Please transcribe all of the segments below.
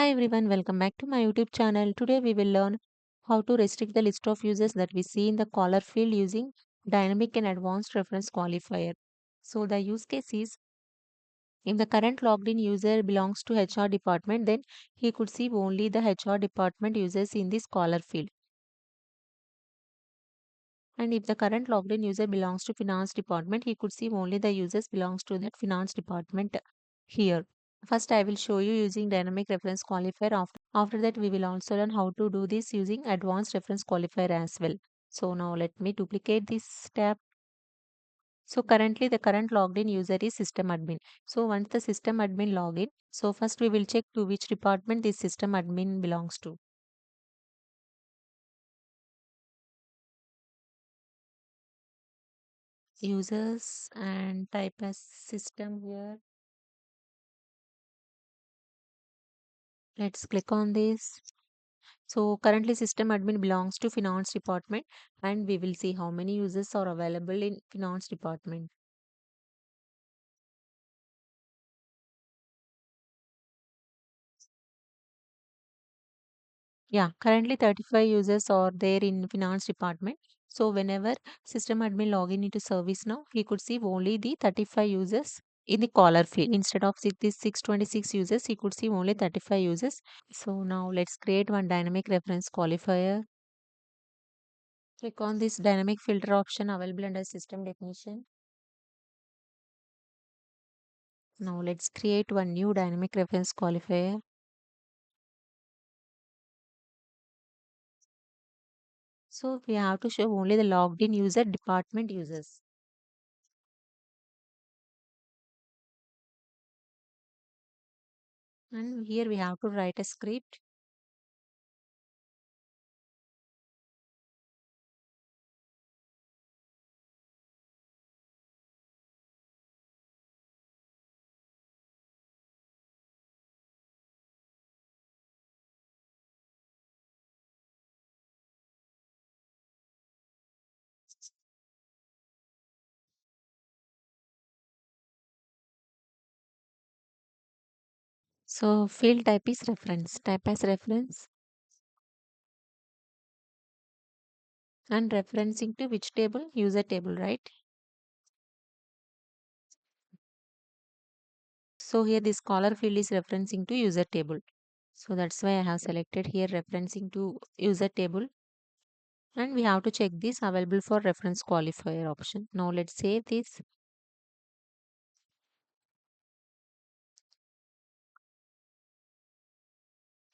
Hi everyone, welcome back to my YouTube channel. Today we will learn how to restrict the list of users that we see in the caller field using dynamic and advanced reference qualifier. So the use case is if the current logged in user belongs to HR department, then he could see only the HR department users in this caller field. And if the current logged in user belongs to finance department, he could see only the users belongs to that finance department here. First, I will show you using dynamic reference qualifier. After that, we will also learn how to do this using advanced reference qualifier as well. So now let me duplicate this tab. So currently the current logged in user is system admin. So once the system admin login, so first we will check to which department this system admin belongs to. Users and type as system here. Let's click on this. So currently system admin belongs to finance department and we will see how many users are available in finance department. Yeah, currently 35 users are there in finance department. So whenever system admin login into ServiceNow, he could see only the 35 users in the caller field. Instead of these 626 users, he could see only 35 users. So now let's create one dynamic reference qualifier. Click on this dynamic filter option available under system definition. Now let's create one new dynamic reference qualifier. So we have to show only the logged in user department users. And here we have to write a script. So field type is reference. Type as reference and referencing to which table? User table, right? So here this caller field is referencing to user table. So that's why I have selected here referencing to user table. And we have to check this available for reference qualifier option. Now let's save this.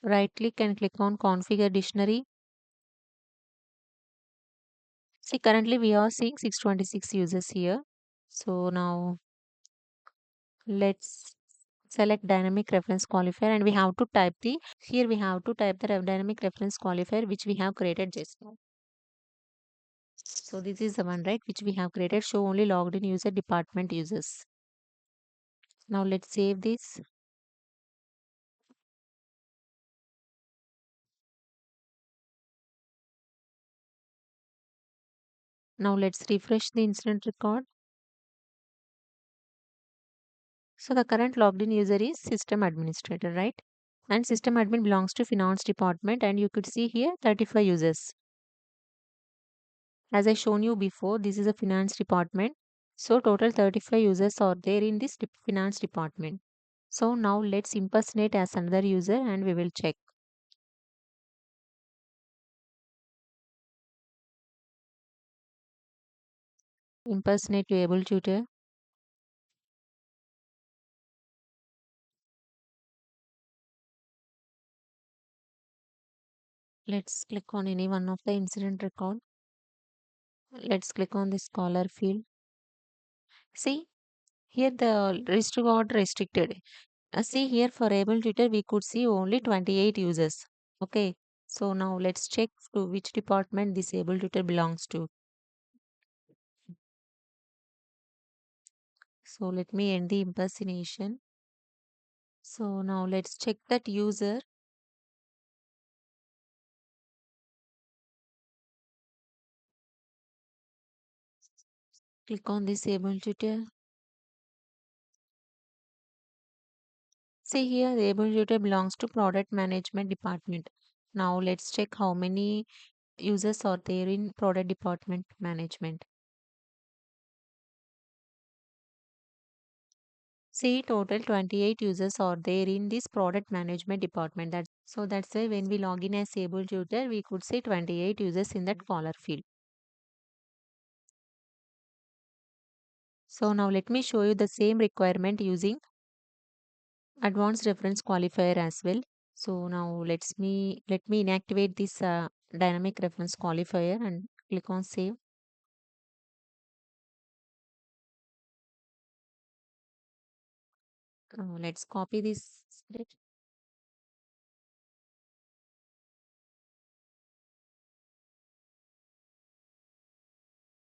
Right click and click on configure dictionary. See currently we are seeing 626 users here. So now let's select dynamic reference qualifier and we have to type the here we have to type the dynamic reference qualifier which we have created just now. So this is the one, right, which we have created. Show only logged in user department users. Now let's save this. Now let's refresh the incident record. So the current logged in user is system administrator, right? And system admin belongs to finance department and you could see here 35 users. As I shown you before, this is a finance department. So total 35 users are there in this finance department. So now let's impersonate as another user and we will check. Impersonate to able tutor. Let's click on any one of the incident record. Let's click on the scholar field. See here the list got restricted. See here for able tutor we could see only 28 users. Okay. So now let's check to which department this able tutor belongs to. So let me end the impersonation. So now let's check that user. Click on this able tutor. See here, the able user belongs to product management department. Now let's check how many users are there in product department management. See, total 28 users are there in this product management department. That's why when we log in as able user, we could see 28 users in that caller field. So now let me show you the same requirement using advanced reference qualifier as well. So now let me inactivate this dynamic reference qualifier and click on save. Let's copy this script,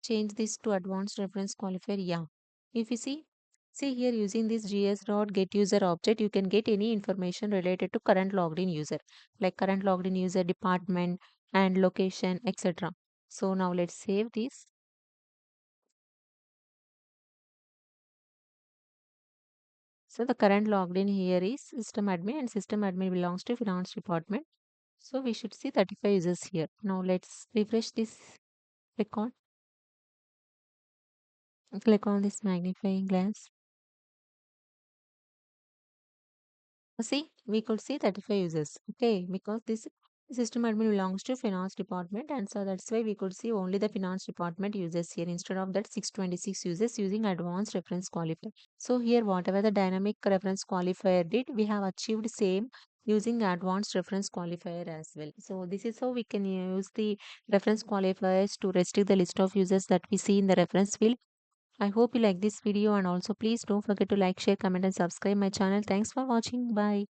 change this to advanced reference qualifier. Yeah. If you see here using this gs dot get user object, you can get any information related to current logged in user, like current logged in user department and location, etc. So now let's save this. So the current logged in here is system admin and system admin belongs to finance department. So we should see 35 users here. Now let's refresh this record. Click on this magnifying glass. See, we could see 35 users. Okay, because this system admin belongs to finance department, and so that's why we could see only the finance department users here instead of that 626 users using advanced reference qualifier. So here whatever the dynamic reference qualifier did, we have achieved same using advanced reference qualifier as well. So this is how we can use the reference qualifiers to restrict the list of users that we see in the reference field. I hope you like this video, and also please don't forget to like, share, comment and subscribe my channel. Thanks for watching. Bye.